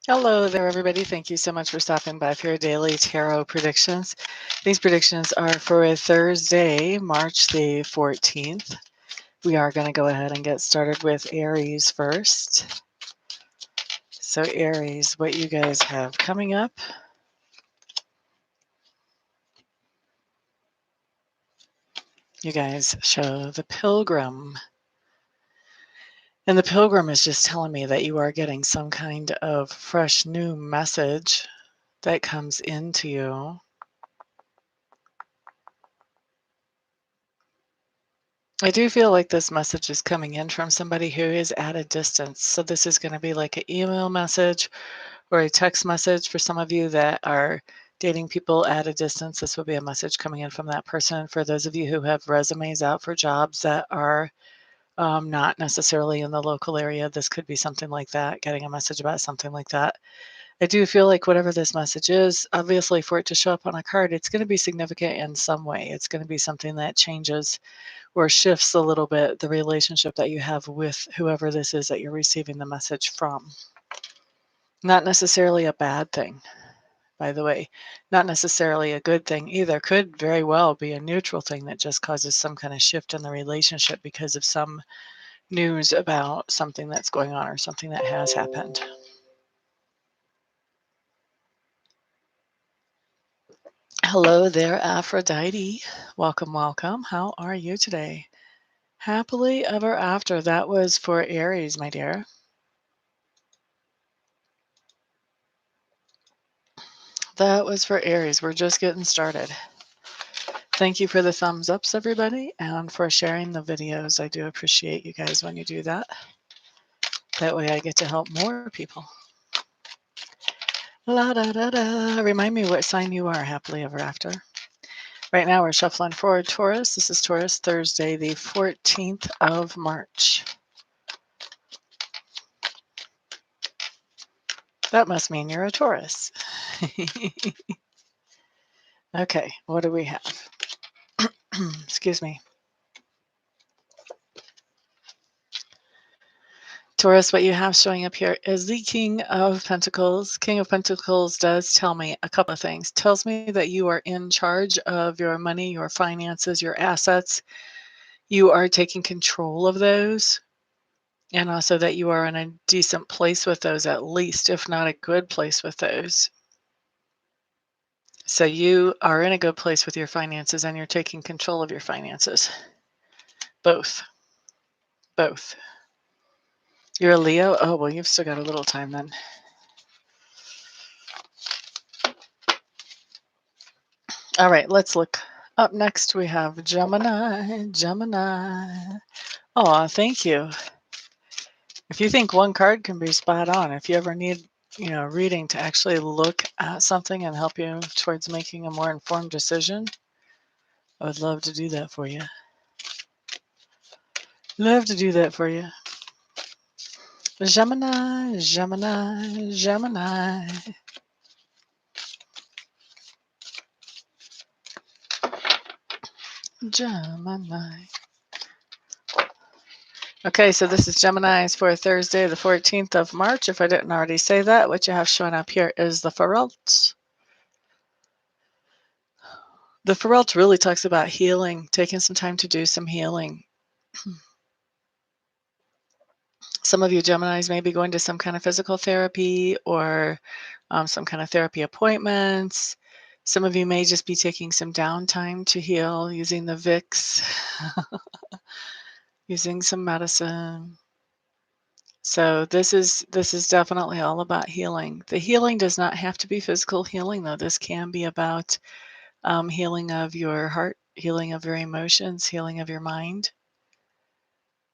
Hello there, everybody. Thank you so much for stopping by for your daily tarot predictions. These predictions are for Thursday, March the 14th. We are going to go ahead and get started with Aries first. So, Aries, what you guys have coming up. You guys show the Pilgrim. And the Pilgrim is just telling me that you are getting some kind of fresh new message that comes into you. I do feel like this message is coming in from somebody who is at a distance. So this is going to be like an email message or a text message for some of you that are dating people at a distance. This will be a message coming in from that person. For those of you who have resumes out for jobs that are not necessarily in the local area, this could be something like that, getting a message about something like that. I do feel like whatever this message is, obviously for it to show up on a card, it's going to be significant in some way. It's going to be something that changes or shifts a little bit the relationship that you have with whoever this is that you're receiving the message from. Not necessarily a bad thing, by the way. Not necessarily a good thing either. Could very well be a neutral thing that just causes some kind of shift in the relationship because of some news about something that's going on or something that has happened. Hello there, Aphrodite. Welcome, welcome. How are you today? Happily ever after. That was for Aries, my dear. That was for Aries. We're just getting started. Thank you for the thumbs ups, everybody, and for sharing the videos. I do appreciate you guys when you do that. That way I get to help more people. La da da da. Remind me what sign you are, happily ever after. Right now we're shuffling forward Taurus. This is Taurus, Thursday, the 14th of March. That must mean you're a Taurus. Okay, what do we have? Excuse me. Taurus, what you have showing up here is the King of Pentacles. King of Pentacles does tell me a couple of things. Tells me that you are in charge of your money, your finances, your assets. You are taking control of those. And also that you are in a decent place with those, at least, if not a good place with those. So you are in a good place with your finances and you're taking control of your finances. Both. Both. You're a Leo? Oh, well, you've still got a little time then. All right, let's look. Up next, we have Gemini. Gemini. Oh, thank you. If you think one card can be spot on, if you ever need, reading to actually look at something and help you towards making a more informed decision, I would love to do that for you. Love to do that for you. Gemini, Gemini, Gemini. Gemini. Okay, so this is Gemini's for Thursday, the 14th of March. If I didn't already say that, what you have showing up here is the Feralt. The Feralt really talks about healing, taking some time to do some healing. Some of you Geminis may be going to some kind of physical therapy or some kind of therapy appointments. Some of you may just be taking some downtime to heal using the Vicks, using some medicine. So this is definitely all about healing. The healing does not have to be physical healing, though. This can be about healing of your heart, healing of your emotions, healing of your mind.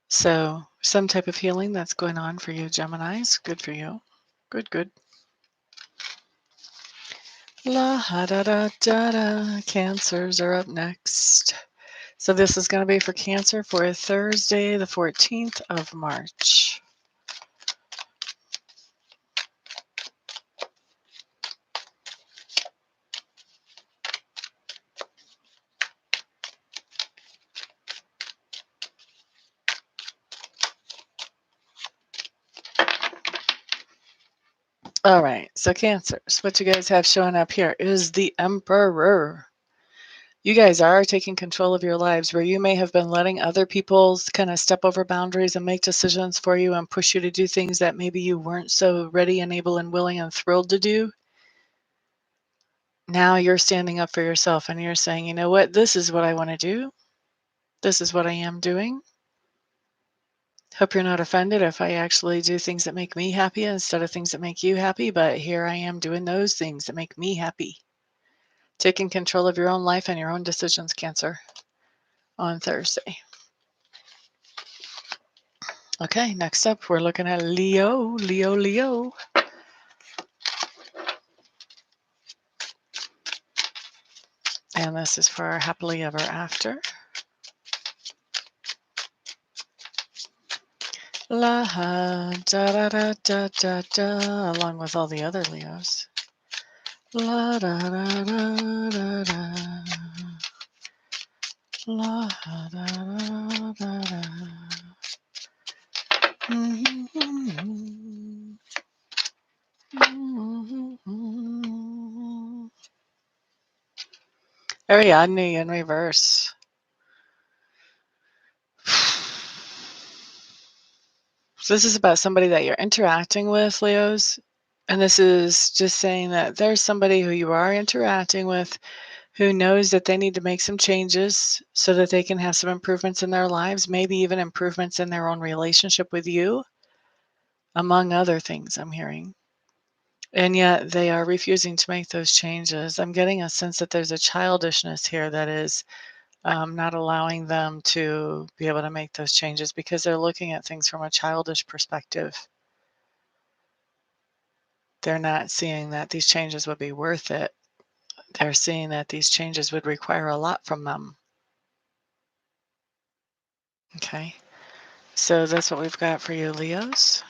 So some type of healing that's going on for you, Geminis. Good for you. Good, good. La da da da da. Cancers are up next. So this is going to be for Cancer for Thursday, the 14th of March. All right, so Cancers, what you guys have showing up here is the Emperor. You guys are taking control of your lives, where you may have been letting other people kind of step over boundaries and make decisions for you and push you to do things that maybe you weren't so ready and able and willing and thrilled to do. Now you're standing up for yourself and you're saying, you know what, this is what I want to do. This is what I am doing. Hope you're not offended if I actually do things that make me happy instead of things that make you happy, but here I am doing those things that make me happy. Taking control of your own life and your own decisions, Cancer, on Thursday. Okay, next up, we're looking at Leo. Leo. And this is for our happily ever after. La da da da da da da, along with all the other Leos. La da da da da da. La da da da da. Ariadne in reverse. So this is about somebody that you're interacting with, Leos. And this is just saying that there's somebody who you are interacting with who knows that they need to make some changes so that they can have some improvements in their lives, maybe even improvements in their own relationship with you, among other things I'm hearing. And yet they are refusing to make those changes. I'm getting a sense that there's a childishness here that is not allowing them to be able to make those changes because they're looking at things from a childish perspective. They're not seeing that these changes would be worth it. They're seeing that these changes would require a lot from them. Okay, so that's what we've got for you, Leos.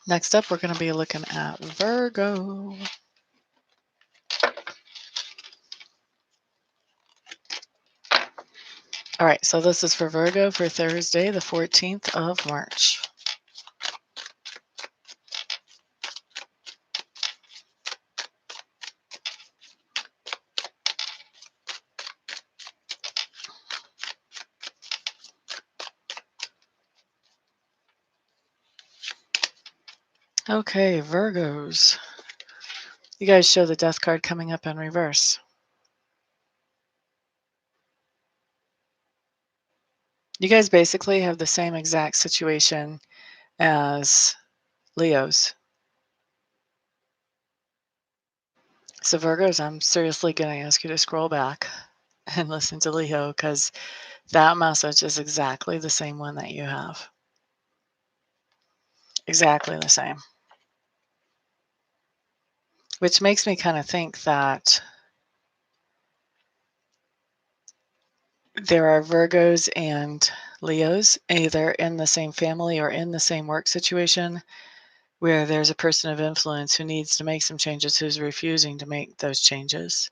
Next up, we're going to be looking at Virgo. All right, so this is for Virgo for Thursday, the 14th of March. Okay, Virgos. You guys show the Death card coming up in reverse. You guys basically have the same exact situation as Leos. So Virgos, I'm seriously going to ask you to scroll back and listen to Leo, because that message is exactly the same one that you have. Exactly the same. Which makes me kind of think that there are Virgos and Leos either in the same family or in the same work situation where there's a person of influence who needs to make some changes who's refusing to make those changes.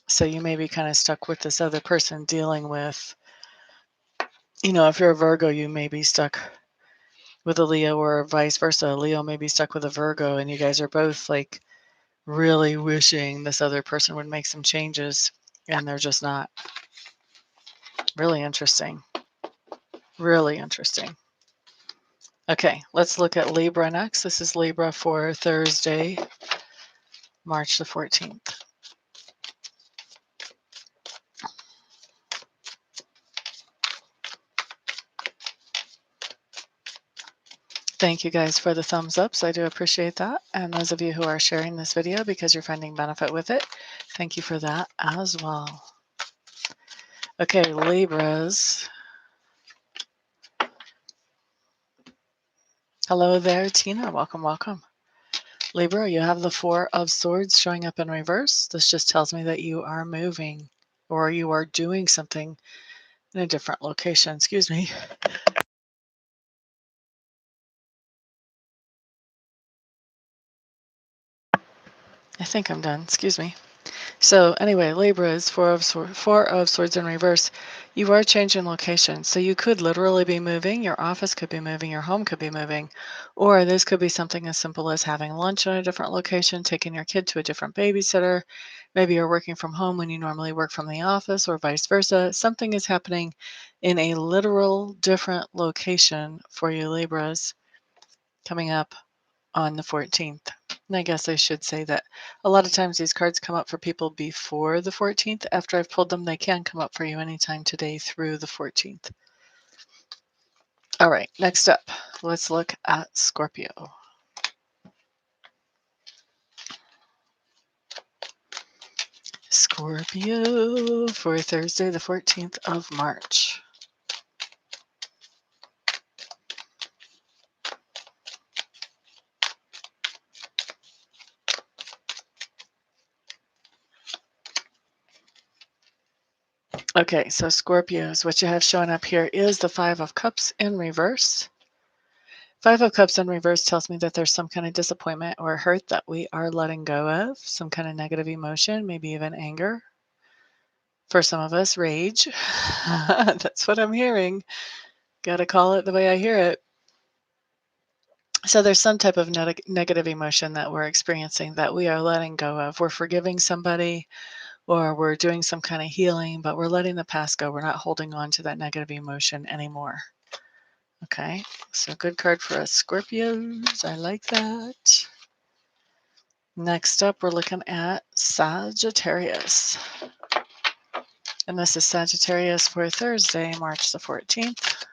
So you may be kind of stuck with this other person dealing with, if you're a Virgo, you may be stuck with a Leo, or vice versa. A Leo may be stuck with a Virgo, and you guys are both like really wishing this other person would make some changes, and they're just not. Really interesting. Really interesting. Okay, let's look at Libra next. This is Libra for Thursday, March the 14th. Thank you guys for the thumbs ups. I do appreciate that. And those of you who are sharing this video because you're finding benefit with it, thank you for that as well. Okay, Libras. Hello there, Tina. Welcome, welcome. Libra, you have the Four of Swords showing up in reverse. This just tells me that you are moving or you are doing something in a different location. Excuse me. I think I'm done. Excuse me. So anyway, Libra is four of swords in reverse. You are changing location. So you could literally be moving, your office could be moving, your home could be moving, or this could be something as simple as having lunch in a different location, taking your kid to a different babysitter. Maybe you're working from home when you normally work from the office, or vice versa. Something is happening in a literal different location for you Libras coming up on the 14th. And I guess I should say that a lot of times these cards come up for people before the 14th. After I've pulled them, they can come up for you anytime today through the 14th. All right, next up, let's look at Scorpio. Scorpio for Thursday, the 14th of March. Okay, so Scorpios, what you have showing up here is the Five of Cups in reverse. Five of Cups in reverse tells me that there's some kind of disappointment or hurt that we are letting go of, some kind of negative emotion, maybe even anger. For some of us, rage. That's what I'm hearing. Got to call it the way I hear it. So there's some type of negative emotion that we're experiencing that we are letting go of. We're forgiving somebody or we're doing some kind of healing, but we're letting the past go. We're not holding on to that negative emotion anymore. Okay, so good card for us Scorpios. I like that. Next up, we're looking at Sagittarius. And this is Sagittarius for Thursday, March the 14th.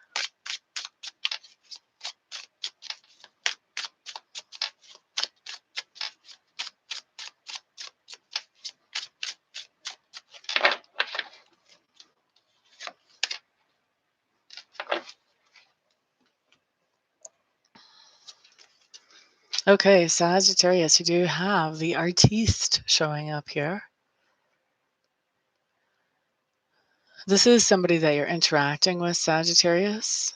Okay, Sagittarius, you do have the artiste showing up here. This is somebody that you're interacting with, Sagittarius.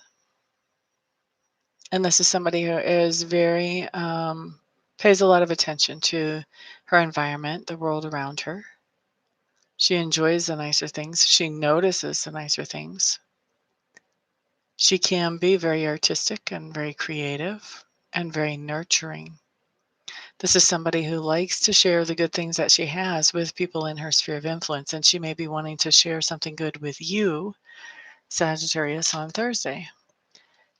And this is somebody who is very, pays a lot of attention to her environment, the world around her. She enjoys the nicer things. She notices the nicer things. She can be very artistic and very creative and very nurturing. This is somebody who likes to share the good things that she has with people in her sphere of influence, and she may be wanting to share something good with you, Sagittarius, on Thursday.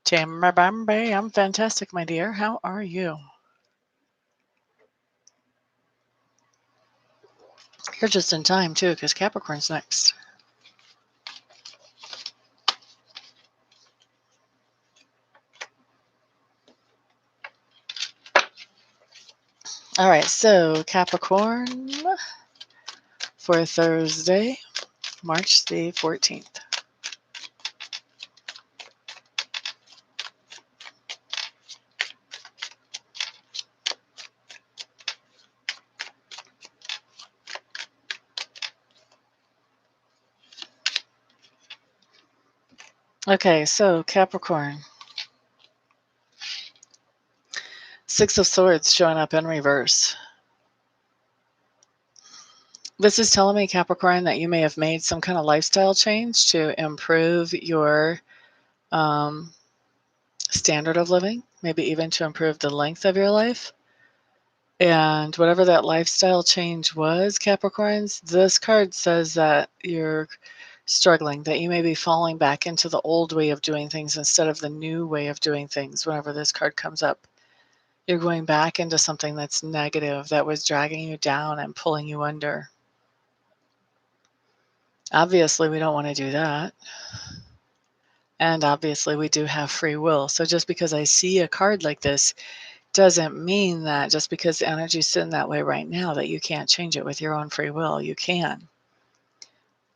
Bambe, I'm fantastic, my dear. How are you? You're just in time, too, because Capricorn's next. All right, so Capricorn for Thursday, March the 14th. Okay, so Capricorn. Six of Swords showing up in reverse. This is telling me, Capricorn, that you may have made some kind of lifestyle change to improve your standard of living, maybe even to improve the length of your life. And whatever that lifestyle change was, Capricorns, this card says that you're struggling, that you may be falling back into the old way of doing things instead of the new way of doing things whenever this card comes up. You're going back into something that's negative, that was dragging you down and pulling you under. Obviously, we don't want to do that. And obviously, we do have free will. So just because I see a card like this doesn't mean that just because the energy's sitting that way right now that you can't change it with your own free will. You can.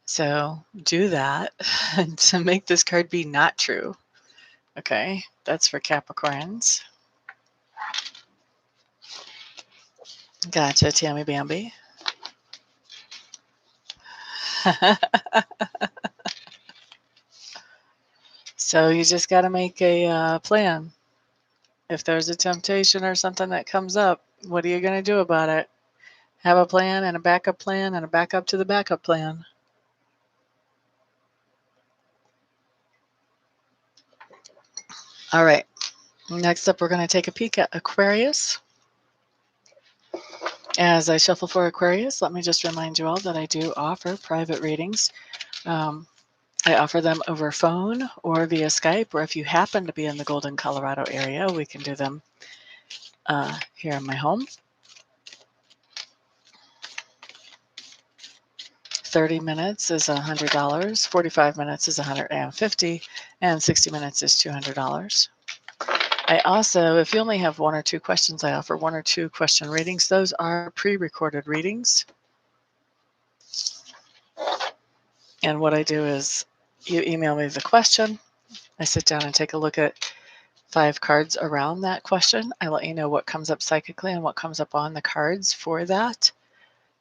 So do that to make this card be not true. Okay, that's for Capricorns. Gotcha, Tammy Bambi. So you just got to make a plan. If there's a temptation or something that comes up, what are you going to do about it? Have a plan and a backup plan and a backup to the backup plan. All right. Next up, we're going to take a peek at Aquarius. As I shuffle for Aquarius, let me just remind you all that I do offer private readings. I offer them over phone or via Skype, or if you happen to be in the Golden, Colorado area, we can do them here in my home. 30 minutes is $100, 45 minutes is $150, and 60 minutes is $200. I also, if you only have 1 or 2 questions, I offer 1 or 2 question readings. Those are pre-recorded readings. And what I do is you email me the question. I sit down and take a look at 5 cards around that question. I let you know what comes up psychically and what comes up on the cards for that.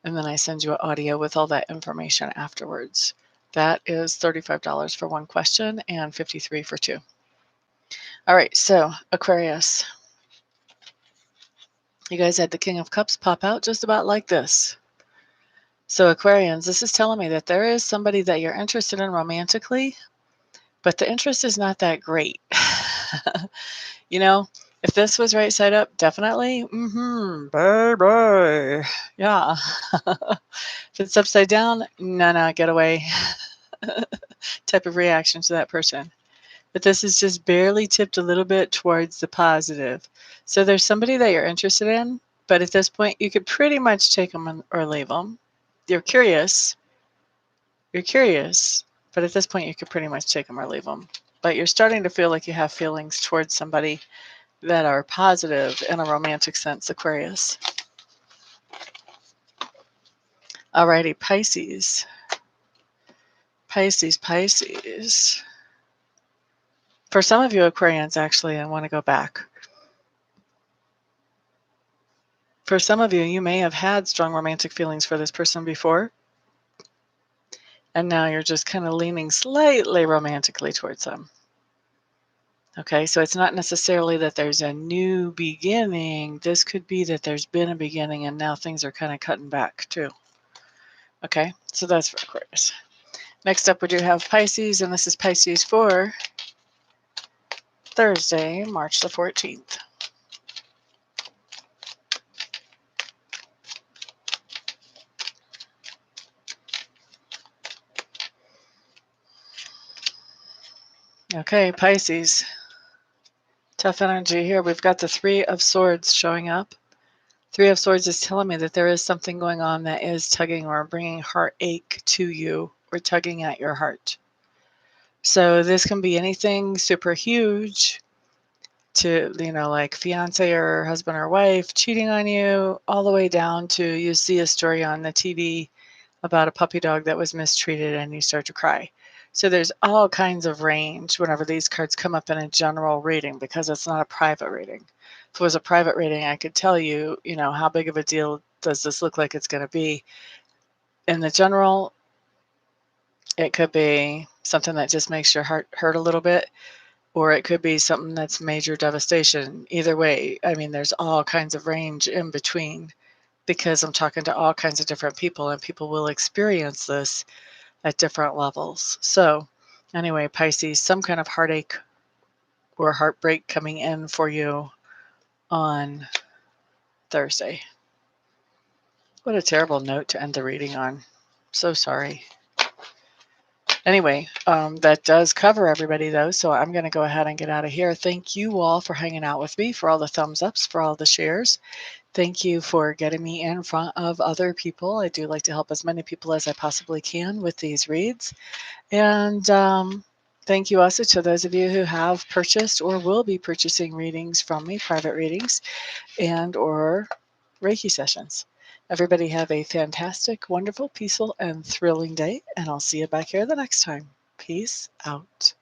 And then I send you an audio with all that information afterwards. That is $35 for 1 question and $53 for 2. All right, so Aquarius. You guys had the King of Cups pop out just about like this. So Aquarians, this is telling me that there is somebody that you're interested in romantically, but the interest is not that great. You know, if this was right side up, definitely, baby, yeah. If it's upside down, no, get away type of reaction to that person. But this is just barely tipped a little bit towards the positive. So there's somebody that you're interested in, but at this point, you could pretty much take them or leave them. You're curious, but at this point, you could pretty much take them or leave them. But you're starting to feel like you have feelings towards somebody that are positive in a romantic sense, Aquarius. Alrighty, Pisces. Pisces. For some of you Aquarians, actually, I want to go back. For some of you, you may have had strong romantic feelings for this person before, and now you're just kind of leaning slightly romantically towards them. Okay, so it's not necessarily that there's a new beginning. This could be that there's been a beginning and now things are kind of cutting back too. Okay, so that's for Aquarius. Next up, we do have Pisces, and this is Pisces for Thursday, March the 14th. Okay, Pisces. Tough energy here. We've got the 3 of Swords showing up. 3 of Swords is telling me that there is something going on that is tugging or bringing heartache to you or tugging at your heart. So this can be anything super huge to, like fiance or husband or wife cheating on you, all the way down to you see a story on the TV about a puppy dog that was mistreated and you start to cry. So there's all kinds of range whenever these cards come up in a general reading, because it's not a private reading. If it was a private reading, I could tell you, how big of a deal does this look like it's going to be. In the general, it could be something that just makes your heart hurt a little bit, or it could be something that's major devastation. Either way, I mean, there's all kinds of range in between, because I'm talking to all kinds of different people, and people will experience this at different levels. So anyway, Pisces, some kind of heartache or heartbreak coming in for you on Thursday. What a terrible note to end the reading on. So sorry. Anyway, that does cover everybody though, so I'm going to go ahead and get out of here. Thank you all for hanging out with me, for all the thumbs ups, for all the shares. Thank you for getting me in front of other people. I do like to help as many people as I possibly can with these reads. And thank you also to those of you who have purchased or will be purchasing readings from me, private readings and or Reiki sessions. Everybody have a fantastic, wonderful, peaceful, and thrilling day, and I'll see you back here the next time. Peace out.